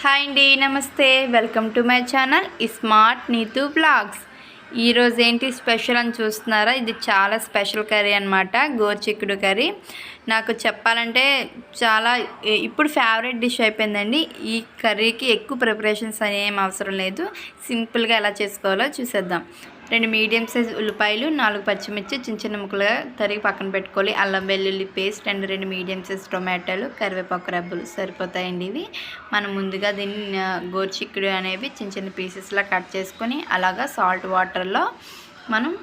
Hi అండి, నమస్తే. Welcome to my channel smart Neethu blogs. ఈరోజు ఏంటి స్పెషల్ అని చూస్తున్నారా? ఇది చాలా స్పెషల్ కర్రీ అనమాట, గోరుచిక్కుడు కర్రీ. నాకు చెప్పాలంటే చాలా ఇప్పుడు ఫేవరెట్ డిష్ అయిపోయిందండి. ఈ కర్రీకి ఎక్కువ ప్రిపరేషన్స్ అనేం అవసరం లేదు. సింపుల్గా ఎలా చేసుకోవాలో చూసేద్దాం. 2 మీడియం సైజ్ ఉల్లిపాయలు, 4 పచ్చిమిర్చి చిన్న చిన్న ముక్కలుగా తరిగి పక్కన పెట్టుకోవాలి. అల్లం వెల్లుల్లి పేస్ట్ అండ్ 2 మీడియం సైజ్ టొమాటోలు, కరివేపాకు రెబ్బలు సరిపోతాయండి. ఇవి మనం ముందుగా దీన్ని గోరుచిక్కుడు అనేవి చిన్న చిన్న పీసెస్లా కట్ చేసుకొని అలాగా సాల్ట్ వాటర్లో మనం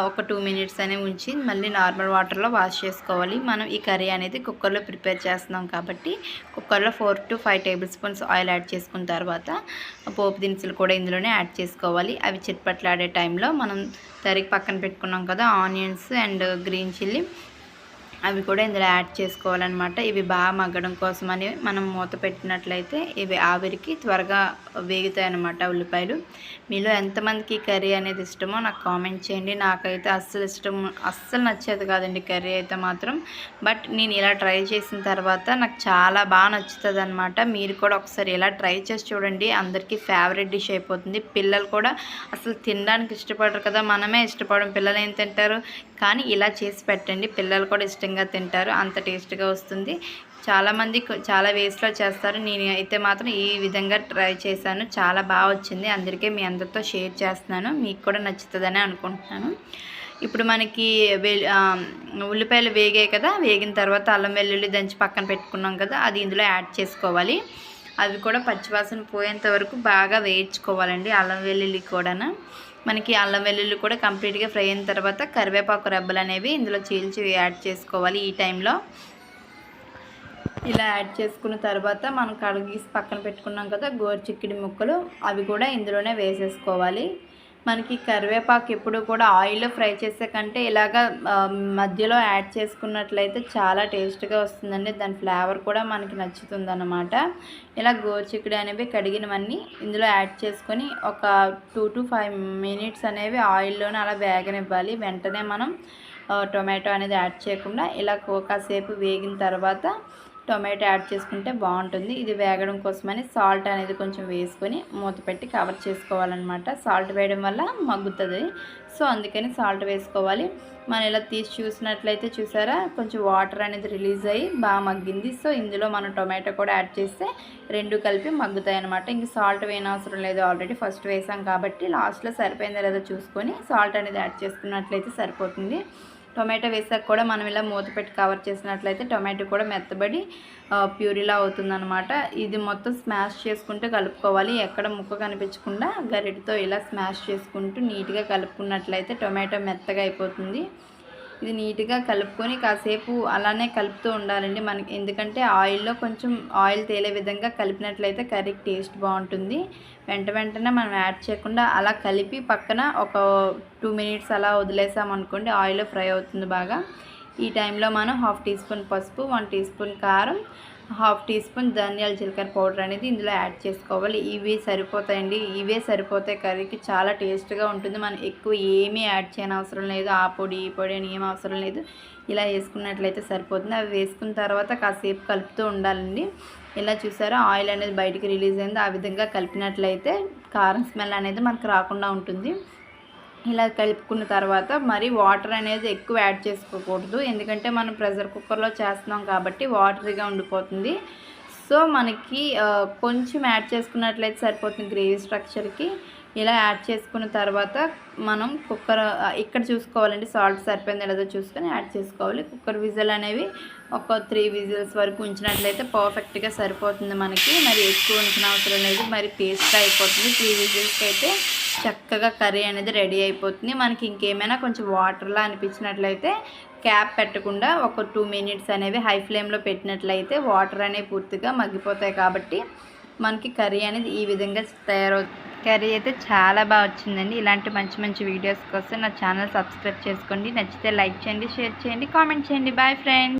ఒక 2 మినిట్స్ అనేవి ఉంచి మళ్ళీ నార్మల్ వాటర్లో వాష్ చేసుకోవాలి. మనం ఈ కర్రీ అనేది కుక్కర్లో ప్రిపేర్ చేస్తున్నాం కాబట్టి కుక్కర్లో 4 to 5 table spoons oil add చేసుకున్న తర్వాత పోపు దినుసులు కూడా ఇందులోనే యాడ్ చేసుకోవాలి. అవి చిట్పట్లాడే టైంలో మనం తరిగి పక్కన పెట్టుకున్నాం కదా ఆనియన్స్ అండ్ గ్రీన్ చిల్లీ, అవి కూడా ఇందులో యాడ్ చేసుకోవాలన్నమాట. ఇవి బాగా మగ్గడం కోసమని మనం మూత పెట్టినట్లయితే ఇవి ఆవిరికి త్వరగా వేగుతాయి అన్నమాట ఉల్లిపాయలు. మీలో ఎంతమందికి కర్రీ అనేది ఇష్టమో నాకు కామెంట్ చేయండి. నాకైతే అస్సలు నచ్చేది కాదండి కర్రీ అయితే మాత్రం. బట్ నేను ఇలా ట్రై చేసిన తర్వాత నాకు చాలా బాగా నచ్చుతుంది అనమాట. మీరు కూడా ఒకసారి ఇలా ట్రై చేసి చూడండి. అందరికీ ఫేవరెట్ డిష్ అయిపోతుంది. పిల్లలు కూడా అసలు తినడానికి ఇష్టపడరు కదా, మనమే ఇష్టపడం, పిల్లలు ఏం తింటారు. కానీ ఇలా చేసి పెట్టండి, పిల్లలు కూడా ఇష్టంగా తింటారు. అంత టేస్ట్గా వస్తుంది. చాలామంది చాలా వేస్ట్లో చేస్తారు. నేను అయితే మాత్రం ఈ విధంగా ట్రై చేశాను, చాలా బాగా వచ్చింది. అందరికీ మీ అందరితో షేర్ చేస్తున్నాను, మీకు కూడా నచ్చుతుందని అనుకుంటున్నాను. ఇప్పుడు మనకి ఉల్లిపాయలు వేగాయి కదా, వేగిన తర్వాత అల్లం వెల్లుల్లి దంచి పక్కన పెట్టుకున్నాం కదా, అది ఇందులో యాడ్ చేసుకోవాలి. అవి కూడా పచ్చివాసన పోయేంత వరకు బాగా వేయించుకోవాలండి. అల్లం వెల్లుల్లి కూడా మనకి అల్లం వెల్లుల్లి కూడా కంప్లీట్గా ఫ్రై అయిన తర్వాత కరివేపాకు రెబ్బలు అనేవి ఇందులో చీల్చి యాడ్ చేసుకోవాలి. ఈ టైంలో ఇలా యాడ్ చేసుకున్న తర్వాత మనం కడిగేసి పక్కన పెట్టుకున్నాం కదా గోరుచిక్కుడు ముక్కలు, అవి కూడా ఇందులోనే వేసేసుకోవాలి. మనకి కరివేపాకు ఎప్పుడు కూడా ఆయిల్లో ఫ్రై చేసే కంటే ఇలాగా మధ్యలో యాడ్ చేసుకున్నట్లయితే చాలా టేస్ట్గా వస్తుందండి. దాని ఫ్లేవర్ కూడా మనకి నచ్చుతుంది అన్నమాట. ఇలా గోరుచిక్కుడు అనేవి కడిగినవన్నీ ఇందులో యాడ్ చేసుకొని ఒక 2 to 5 మినిట్స్ అనేవి ఆయిల్లోనే అలా వేగనివ్వాలి. వెంటనే మనం టొమాటో అనేది యాడ్ చేయకుండా ఇలా కాసేపు వేగిన తర్వాత టొమాటో యాడ్ చేసుకుంటే బాగుంటుంది. ఇది వేగడం కోసమని సాల్ట్ అనేది కొంచెం వేసుకొని మూత పెట్టి కవర్ చేసుకోవాలన్నమాట. సాల్ట్ వేయడం వల్ల మగ్గుతుంది, సో అందుకని సాల్ట్ వేసుకోవాలి. మనం ఇలా తీసి చూసినట్లయితే చూసారా, కొంచెం వాటర్ అనేది రిలీజ్ అయ్యి బాగా మగ్గింది. సో ఇందులో మనం టొమాటో కూడా యాడ్ చేస్తే రెండు కలిపి మగ్గుతాయి అనమాట. ఇంక సాల్ట్ వేయనవసరం లేదు, ఆల్రెడీ ఫస్ట్ వేసాం కాబట్టి లాస్ట్లో సరిపోయిందో లేదో చూసుకొని సాల్ట్ అనేది యాడ్ చేసుకున్నట్లయితే సరిపోతుంది. టొమాటో వేసాక కూడా మనం ఇలా మూత పెట్టి కవర్ చేసినట్లయితే టొమాటో కూడా మెత్తబడి ప్యూరీలా అవుతుందన్నమాట. ఇది మొత్తం స్మాష్ చేసుకుంటూ కలుపుకోవాలి. ఎక్కడ ముక్క కనిపించకుండా గరిటతో ఇలా స్మాష్ చేసుకుంటూ నీట్గా కలుపుకున్నట్లయితే టొమాటో మెత్తగా అయిపోతుంది. ఇది నీట్గా కలుపుకొని కాసేపు అలానే కలుపుతూ ఉండాలండి మనకి, ఎందుకంటే ఆయిల్లో కొంచెం ఆయిల్ తేలే విధంగా కలిపినట్లయితే కర్రీకి టేస్ట్ బాగుంటుంది. వెంటనే మనం యాడ్ చేయకుండా అలా కలిపి పక్కన ఒక 2 మినిట్స్ అలా వదిలేసామనుకోండి, ఆయిల్లో ఫ్రై అవుతుంది బాగా. ఈ టైంలో మనం 1/2 టీ స్పూన్ పసుపు, 1 టీ స్పూన్ కారం, 1/2 టీ స్పూన్ ధనియాల జీలకర్ర పౌడర్ అనేది ఇందులో యాడ్ చేసుకోవాలి. ఇవి సరిపోతాయండి, ఇవే సరిపోతాయి. కర్రీకి చాలా టేస్ట్గా ఉంటుంది. మనం ఎక్కువ ఏమీ యాడ్ చేయని అవసరం లేదు, ఆ పొడి ఈ పొడి అని ఏం అవసరం లేదు. ఇలా వేసుకున్నట్లయితే సరిపోతుంది. అవి వేసుకున్న తర్వాత కాసేపు కలుపుతూ ఉండాలండి. ఇలా చూసారా, ఆయిల్ అనేది బయటికి రిలీజ్ అయింది. ఆ విధంగా కలిపినట్లయితే కారం స్మెల్ అనేది మనకు రాకుండా ఉంటుంది. ఇలా కలుపుకున్న తర్వాత మరి వాటర్ అనేది ఎక్కువ యాడ్ చేసుకోకూడదు, ఎందుకంటే మనం ప్రెషర్ కుక్కర్లో చేస్తున్నాం కాబట్టి వాటరీగా ఉండిపోతుంది. సో మనకి కొంచెం యాడ్ చేసుకున్నట్లయితే సరిపోతుంది గ్రేవీ స్ట్రక్చర్కి. ఇలా యాడ్ చేసుకున్న తర్వాత మనం కుక్కర్ ఇక్కడ చూసుకోవాలండి, సాల్ట్ సరిపోయిందో లేదో చూసుకొని యాడ్ చేసుకోవాలి. కుక్కర్ విజిల్ అనేవి ఒక 3 విజిల్స్ వరకు ఉంచినట్లయితే పర్ఫెక్ట్గా సరిపోతుంది మనకి. మరి ఎక్కువ ఉంచిన అవసరం లేదు, మరి పేస్ట్గా అయిపోతుంది. 3 విజిల్స్కి అయితే చక్కగా కర్రీ అనేది రెడీ అయిపోతుంది. మనకి ఇంకేమైనా కొంచెం వాటర్లా అనిపించినట్లయితే క్యాప్ పెట్టకుండా ఒక 2 మినిట్స్ అనేవి హై ఫ్లేమ్లో పెట్టినట్లయితే వాటర్ అనేవి పూర్తిగా మగ్గిపోతాయి. కాబట్టి మనకి కర్రీ అనేది ఈ విధంగా తయారవుతుంది. కర్రీ అయితే చాలా బాగా వచ్చిందండి. ఇలాంటి మంచి వీడియోస్ కోసం నా ఛానల్ సబ్స్క్రైబ్ చేసుకోండి. నచ్చితే లైక్ చేయండి, షేర్ చేయండి, కామెంట్ చేయండి. Bye friends.